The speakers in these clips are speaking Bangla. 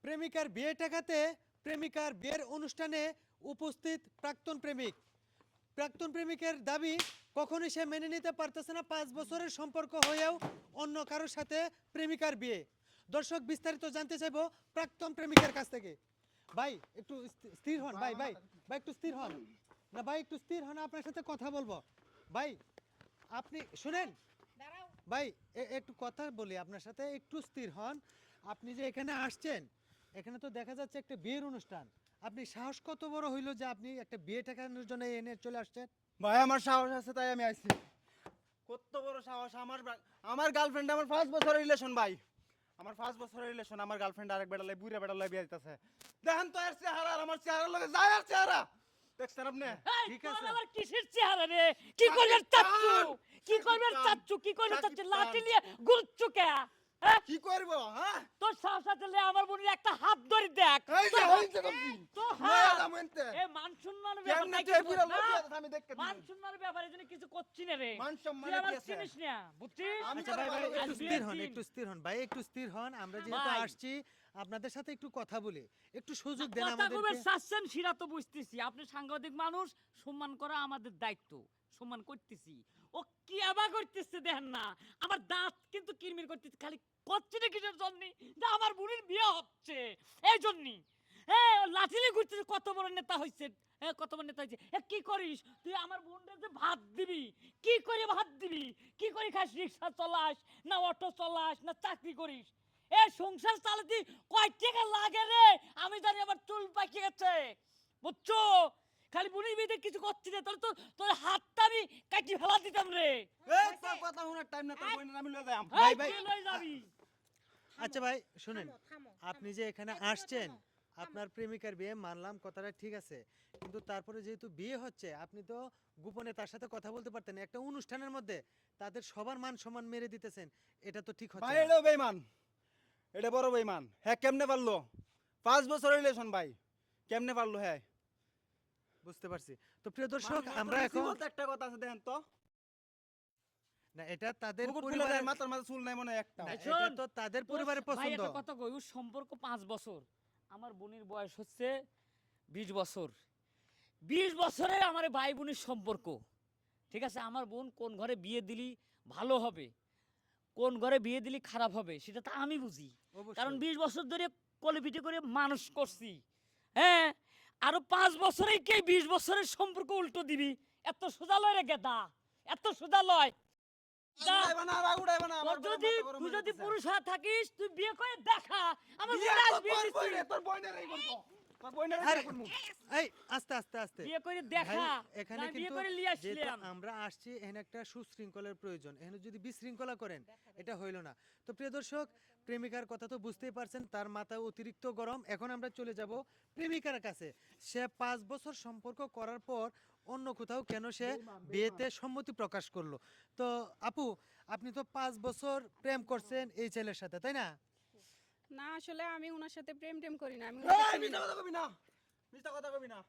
প্রেমিকার বিয়ে ঠেকাতে প্রেমিকার বিয়ের অনুষ্ঠানে উপস্থিত প্রাক্তন প্রেমিকের দাবি কখনোই সে মেনে নিতে পারতেছে না 5 বছরের সম্পর্ক হয়েও অন্য কারোর সাথে প্রেমিকার বিয়ে। দর্শক বিস্তারিত জানতে চাইবো প্রাক্তন প্রেমিকের কাছ থেকে। ভাই একটু স্থির হন, ভাই ভাই ভাই একটু স্থির হন না, ভাই একটু স্থির হন, আপনার সাথে কথা বলবো। ভাই আপনি শুনেন, ভাই একটু কথা বলি আপনার সাথে, একটু স্থির হন। আপনি যে এখানে আসছেন, এখানে তো দেখা যাচ্ছে একটা বিয়ের অনুষ্ঠান, আপনি সাহস কত বড় হইলো যে আপনি একটা বিয়ে ঠেকানোর জন্য এনে চলে আসছেন? ভাই আমার সাহস আছে তাই আমি আইছি। কত বড় সাহস! আমার গার্লফ্রেন্ড, আমার 5 বছরের রিলেশন ভাই, আমার 5 বছরের রিলেশন, আমার গার্লফ্রেন্ড আরেক বেড়ালাই বুড়া বেড়ালাই বিয়ে দিতেছে। দেখেন তো এর চেহারা আর আমার চেহারার লগে যায়, আর চেহারা দেখছেন আপনি? ঠিক আছে। আবার কিসের চেহারা রে? কি করবেন চাচ্চু? কি করবেন চাচ্চু? কি করবেন চাচ্চু? লাঠি নিয়ে গুলচ্চু কে? হ্যাঁ? কি করব? হ্যাঁ তোর সাহস আছে লে আমার বোনের একটা হাত ধরে দেখ। এই যে হইছে কবি তো লয়া হাত। যামনতে এ মান সম্মানের কেমনে ব্যাপার তুই নাই পুরো কিছু, লোক না? আছে আমি দেখতে মান সম্মানের ব্যাপারে জন্য কিছু করছি না রে। মান তুই সম্মানে আমার কি আছে? চিনিস না, বুঝছিস? আমি আচ্ছা তোর ভাই ভাই ভালো একটু আজকে স্থির হন, দিন। একটু স্থির হন ভাই, একটু স্থির হন। আমরা যেহেতু ভাই। আসছি আপনাদের সাথে একটু কথা বলি, একটু সুযোগ দেন কথা কবে আমাদেরকে। চাচ্ছেন সেটা তো বুঝতেছি। আপনি সাংবাদিক মানুষ, সম্মান করা আমাদের দায়িত্ব। সম্মান করতেছি। ও কি আবার করতেছে দেখেন না? আমার দাঁত কিন্তু কিরমির করতেছে, খালি করছে না কিসের জন্য? যে আমার বুড়ির বিয়ে হচ্ছে এই জন্যই। হ্যাঁ, ও লাঠিলে ঘুরতেছে, কত বড় নেতা হইছে। হ্যাঁ, কত বড় নেতা হইছে। এ কি করিস তুই? আমার বোনদের যে ভাত দিবি, কি করে ভাত দিবি? কি করে খাস? রিক্সা চলাস না অটো চলাস না চাকরি করিস? এ সংসার চালাতে কয় টাকা লাগে রে? আমি জানি আমার চুল পাকিয়ে গেছে, বুঝছো? খালি বুড়ি বিয়ে কিছু করছি না, তোর তোর হাতটা আমি কাটি ফেলা দিতাম রে। এই তোর কথা শোনার টাইম না, তোর বোনের আমি লয়ে যাই। ভাই, এই ভাই। কে লই যাবি? আচ্ছা ভাই শুনেন, আপনি যে এখানে আসছেন আপনার প্রেমিকার বিয়ে, মানলাম কথাটা ঠিক আছে, কিন্তু তারপরে যেহেতু বিয়ে হচ্ছে আপনি তো গোপনে তার সাথে কথা বলতে পারতেন। একটা অনুষ্ঠানের মধ্যে তাদের সবার মান সম্মান মেরে দিতেছেন, এটা তো ঠিক হচ্ছে ভাই না। এটা বেঈমান, এটা বড় বেঈমান। হ্যাঁ কেমনে পারলো? 5 বছরের রিলেশন ভাই, কেমনে পারলো? হ্যাঁ বুঝতে পারছি। তো প্রিয় দর্শক আমরা এখন বলতে একটা কথা আছে দেখেন তো, না, এটা তাদের মুকুট খুলে পরিবারের দেয়, মাথার মাথা চুল নাই মনে হয় একটা। না, শোন, এটা তো তাদের পরিবারের ভাই পছন্দ। একটা কথা কই, ওর সম্পর্ক 5 বছর, আমার বোনের বয়স হচ্ছে 20 বছর। 20 বছরের আমার এই ভাই বোনের সম্পর্ক, ঠিক আছে? আমার বোন কোন ঘরে বিয়ে দিলি ভালো হবে, কোন ঘরে বিয়ে দিলি খারাপ হবে, সেটা তো আমি বুঝি। কারণ অবশ্যই 20 বছর ধরে কলিপিটি করে মানুষ করছি। হ্যাঁ, আরো 5 বছরেই কে 20 বছরের সম্পর্ক উল্টো দিবি? এত সোজা লয় রে গেদা, এত সোজা লয়। যা, উড়াইবা না, রাগ উড়াইবা না, আমার তোর বেটা যদি মাথা গরম তুই হয়ে যদি যেতেছে। পুরুষ হয়ে থাকিস, তুই বিয়ে করে দেখা। আমার বিয়ে বোন আজ তো বিয়ে তোর দিচ্ছি। বইনে, তোর বইনের এই করবো। তোর বইনের আরে এই করবো। এই আস্তে আস্তে আস্তে বিয়ে করে ভাই, দেখা। এখানে আমি বিয়ে কিন্তু করে নিয়ে যেহেতু আসলাম। আমরা আসছি এখানে একটা সুশৃঙ্খলার প্রয়োজন, এখানে যদি বিশৃঙ্খলা করেন এটা হইল না। তো প্রিয় দর্শক, প্রেমিকার কথা তো বুঝতেই পারছেন, তার মাথা অতিরিক্ত গরম। এখন আমরা চলে যাব প্রেমিকার কাছে। সে 5 বছর সম্পর্ক করার পর অন্য কোথাও কেন সে বিয়েতে সম্মতি প্রকাশ করলো? তো আপু, আপনি তো 5 বছর প্রেম করছেন এই ছেলের সাথে, তাই না? না আসলে আমি ওনার সাথে প্রেম টেম করি না, আমি এই, মিথ্যা কথা কবি না, মিথ্যা কথা কবি না।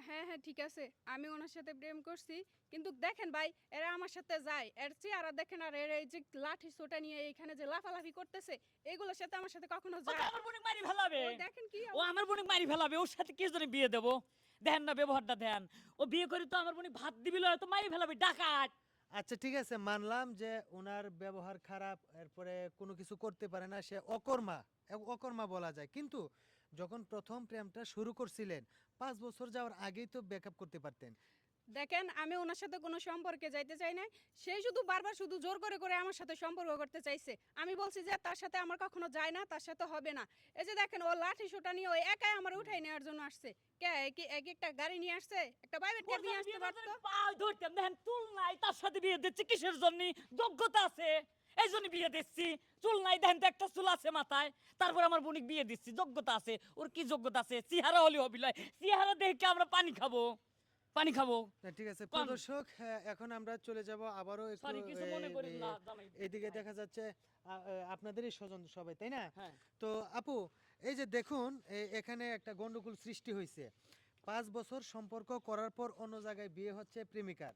হ্যাঁ হ্যাঁ ঠিক আছে, আমি ওনার সাথে প্রেম করছি। কিন্তু দেখেন ভাই, এরা আমার সাথে যায়, এর চেহারা দেখেন, আর এর এই যে লাঠি সোটা নিয়ে এখানে যে লাফালাফি করতেছে, এগুলোর সাথে আমার সাথে কখনো ও তো যায়? আমার বোনকে মারি ফেলাবে। ও দেখেন কি ও আমার বোনকে মারি ফেলাবে, ওর সাথে কি জন্য বিয়ে দেবো? দেখেন না ব্যবহারটা দেন। ও বিয়ে করে তো আমার বোনকে ভাত দিবি লয়, তো মারি ফেলাবে, ডাকাত। আচ্ছা ঠিক আছে, মানলাম যে ওনার ব্যবহার খারাপ, এরপরে কোনো কিছু করতে পারে না, সে অকর্মা, অকর্মা বলা যায়। কিন্তু যখন প্রথম প্রেমটা শুরু করছিলেন 5 বছর যাওয়ার আগেই তো ব্যাকআপ করতে পারতেন। দেখেন, আমি ওনার সাথে কোনো সম্পর্কে যাইতে চাই না। সে শুধু বারবার শুধু জোর করে করে আমার সাথে সম্পর্ক করতে চাইছে। আমি বলছি যে তার সাথে আমার কখনো যায় না, তার সাথে হবে না। এই যে দেখেন, ও লাঠি সোটা নিয়ে ও একাই আমার উঠাই নেওয়ার জন্য আসছে। কে কি এক একটা গাড়ি নিয়ে আসছে, একটা প্রাইভেট ওর কার নিয়ে সাথে আসতে বিয়ে পারতো। করতে পা ধরতাম, দেখেন চুল নাই, তার সাথে বিয়ে দিচ্ছে কিসের জন্য? যোগ্যতা আছে, এই জন্য বিয়ে দিচ্ছি। চুল নাই, দেখেন তো একটা চুল আছে মাথায়, তারপর আমার বোনিক বিয়ে দিচ্ছি। যোগ্যতা আছে, ওর কি যোগ্যতা আছে? চেহারা হলে হবি লয়, চেহারা দেখে আমরা পানি খাবো, পানি খাবো। না, ঠিক আছে কম। প্রিয় দর্শক, এখন আমরা চলে যাব আবারও একটু সরি, কিছু মনে করেন না জামাই। এইদিকে দেখা যাচ্ছে আপনাদেরই স্বজন সবাই, তাই না? হ্যাঁ। তো আপু, এই যে দেখুন এখানে একটা গন্ডগোল সৃষ্টি হয়েছে। 5 বছর সম্পর্ক করার পর অন্য জায়গায় বিয়ে হচ্ছে প্রেমিকার,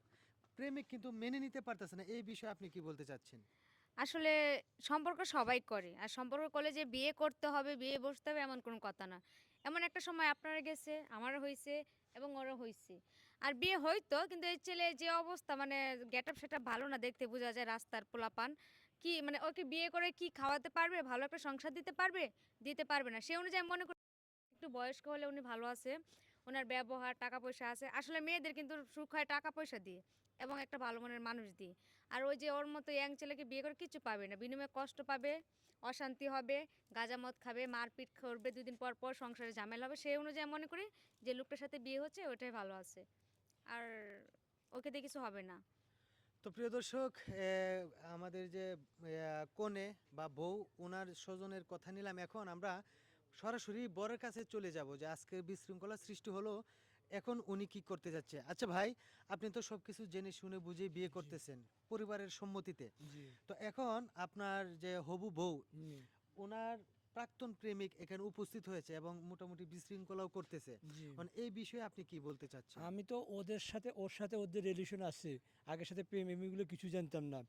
প্রেমিক কিন্তু মেনে নিতে পারতেছে না, এই বিষয়ে আপনি কি বলতে চাচ্ছেন? আসলে সম্পর্ক সবাই করে। আর সম্পর্ক করলে যে বিয়ে করতে হবে, বিয়ে বসতে হবে এমন কোনো কথা না। এমন একটা সময় আপনারও গেছে, আমারও হইছে এবং ওরও হইছে। আর বিয়ে হইতো কিন্তু এই ছেলের যে অবস্থা মানে গেটআপ সেটআপ ভালো না দেখতে বোঝা যায় রাস্তার পোলাপান। কি মানে ওকে বিয়ে করে কি খাওয়াতে পারবে? ভালো একটা সংসার দিতে পারবে? দিতে পারবে না। সে অনুযায়ী আমি মনে করি একটু বয়স্ক হলে উনি ভালো আছে। উনার ব্যবহার, টাকা-পয়সা আছে। আসলে মেয়েদের কিন্তু সুখ হয় টাকা-পয়সা দিয়ে এবং একটা ভালো মনের মানুষ দিয়ে। আর ওই যে ওর মতো ইয়াং ছেলেকে বিয়ে করে কিচ্ছু পাবে না। বিনিময়ে কষ্ট পাবে, অশান্তি হবে, গাঁজা মদ খাবে, মারপিট করবে ২ দিন পর, পর সংসারে ঝামেলা হবে। সেই অনুযায়ী মনে করি যে লোকটার সাথে বিয়ে হচ্ছে ওটাই ভালো আছে। আর ওকে দিয়ে কিছু হবে না। তো প্রিয় দর্শক, আমাদের যে কনে বা বউ ওনার স্বজনের কথা নিলাম, এখন আমরা সরাসরি বরের কাছে চলে যাব যে আজকে বিশৃঙ্খলা সৃষ্টি হলো, এখন উনি কি করতে যাচ্ছে। আচ্ছা ভাই, আপনি তো সবকিছু জেনে শুনে বুঝে বিয়ে করতেছেন পরিবারের সম্মতিতে, জি, তো এখন আপনার যে হবু বউ জি, ওনার প্রাক্তন প্রেমিক এখানে উপস্থিত হয়েছে এবং মোটামুটি বিশৃঙ্খলাও করতেছে, জি। মানে এই বিষয়ে আপনি কি বলতে চাচ্ছেন? আমি তো ওর সাথে ওদের রিলেশন আছে। আগের সাথে প্রেম এগুলো কিছু জানতাম না।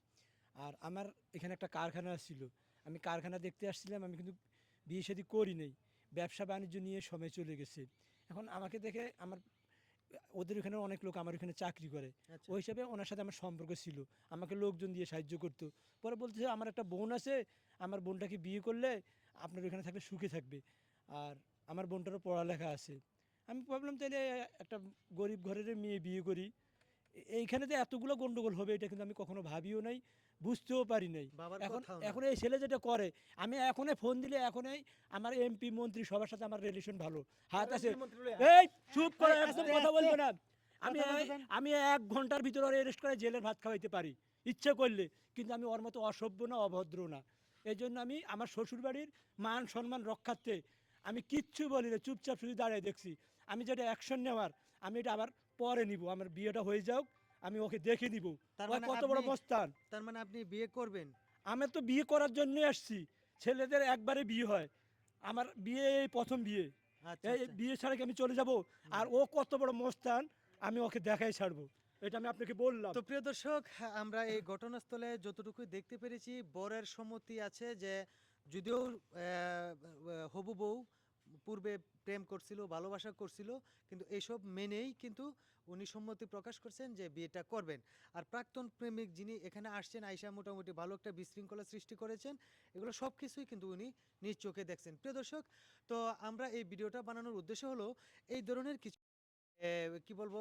আর আমার এখানে একটা কারখানা ছিল। আমি কারখানা দেখতে আসছিলাম। আমি কিন্তু বিয়ে শাদী করি নাই। ব্যবসা বাণিজ্য নিয়ে সময় চলে গেছে। এখন আমাকে দেখে ওদের ওখানে অনেক লোক আমার ওখানে চাকরি করে। আচ্ছা। ওই হিসাবে ওনার সাথে আমার সম্পর্ক ছিল। আমাকে লোকজন দিয়ে সাহায্য করতো। পরে বলতেছে আমার একটা বোন আছে, আমার বোনটাকে বিয়ে করলে আপনার ওখানে থাকলে সুখে থাকবে। আর আমার বোনটারও পড়ালেখা আছে। আমি ভাবলাম তাইলে একটা গরিব ঘরের মেয়ে বিয়ে করি। এইখানে যে এতগুলো গন্ডগোল হবে এটা কিন্তু আমি কখনো ভাবিও নাই, বুঝতেও পারি নাই। বাবার এখন কথাও না। এখন এই ছেলে যেটা করে, আমি এখনই ফোন দিলে এখনই আমার এমপি মন্ত্রী সবার সাথে আমার রিলেশন ভালো। হাত আছে। এই চুপ করে এই, একদম আস্তে, কথা আস্তে। বলবে না। আমি কথা বলতে দেন। আমি ১ ঘন্টার ভিতরে ওরে অ্যারেস্ট করে জেলের ভাত খাওয়াইতে পারি ইচ্ছা করলে। কিন্তু আমি ওর মতো অসভ্য না, অভদ্র না। এজন্য আমি আমার শ্বশুরবাড়ির মান সম্মান রক্ষার্থে আমি কিচ্ছু বলি না, চুপচাপ শুধু দাঁড়িয়ে দেখছি। আমি যেটা অ্যাকশন নেওয়ার আমি এটা আবার পরে নিব। আমার বিয়েটা হয়ে যাক, আমি ওকে দেখে দিব তার ও মানে কত বড় মস্তান। তার মানে আপনি বিয়ে করবেন? আমি তো বিয়ে করার জন্যই আসছি। ছেলেদের একবারে বিয়ে হয়। আমার বিয়ে এই ১ম বিয়ে। আচ্ছা, এই আচ্ছা। বিয়ে ছাড়া কি আমি চলে যাব? আর ও কত বড় মস্তান আমি ওকে দেখাই ছাড়বো। এটা আমি আপনাকে বললাম। তো প্রিয় দর্শক, আমরা এই ঘটনাস্থলে যতটুকু দেখতে পেরেছি বরের সম্মতি আছে যে যদিও হবু বউ পূর্বে প্রেম করছিল, ভালোবাসা করছিল, কিন্তু এইসব মেনেই কিন্তু উনি সম্মতি প্রকাশ করছেন যে বিয়েটা করবেন। আর প্রাক্তন প্রেমিক যিনি এখানে আসছেন আইসা মোটামুটি ভালো একটা বিশৃঙ্খলা সৃষ্টি করেছেন, এগুলো সব কিছুই কিন্তু উনি নিজ চোখে দেখছেন। প্রিয় দর্শক, তো আমরা এই ভিডিওটা বানানোর উদ্দেশ্য হলো এই ধরনের কিছু কি বলবো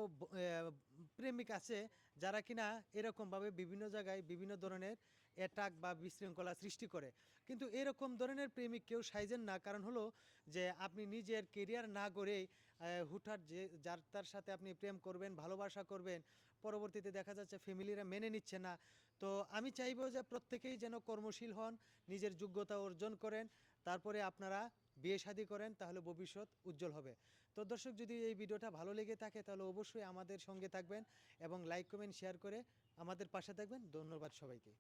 প্রেমিক আছে যারা কিনা এরকমভাবে বিভিন্ন জায়গায় বিভিন্ন ধরনের অ্যাটাক বা বিশৃঙ্খলা সৃষ্টি করে, কিন্তু এরকম ধরনের প্রেমিক কেউ সাইজেন না। কারণ হলো যে আপনি নিজের কেরিয়ার না গড়ে হুটহাট যে যার তার সাথে আপনি প্রেম করবেন, ভালোবাসা করবেন, পরবর্তীতে দেখা যাচ্ছে ফ্যামিলিরা মেনে নিচ্ছে না। তো আমি চাইবো যে প্রত্যেকেই যেন কর্মশীল হন, নিজের যোগ্যতা অর্জন করেন, তারপরে আপনারা বিয়ে শাদী করেন, তাহলে ভবিষ্যৎ উজ্জ্বল হবে। তো দর্শক, যদি এই ভিডিওটা ভালো লেগে থাকে তাহলে অবশ্যই আমাদের সঙ্গে থাকবেন এবং লাইক কমেন্ট শেয়ার করে আমাদের পাশে থাকবেন। ধন্যবাদ সবাইকে।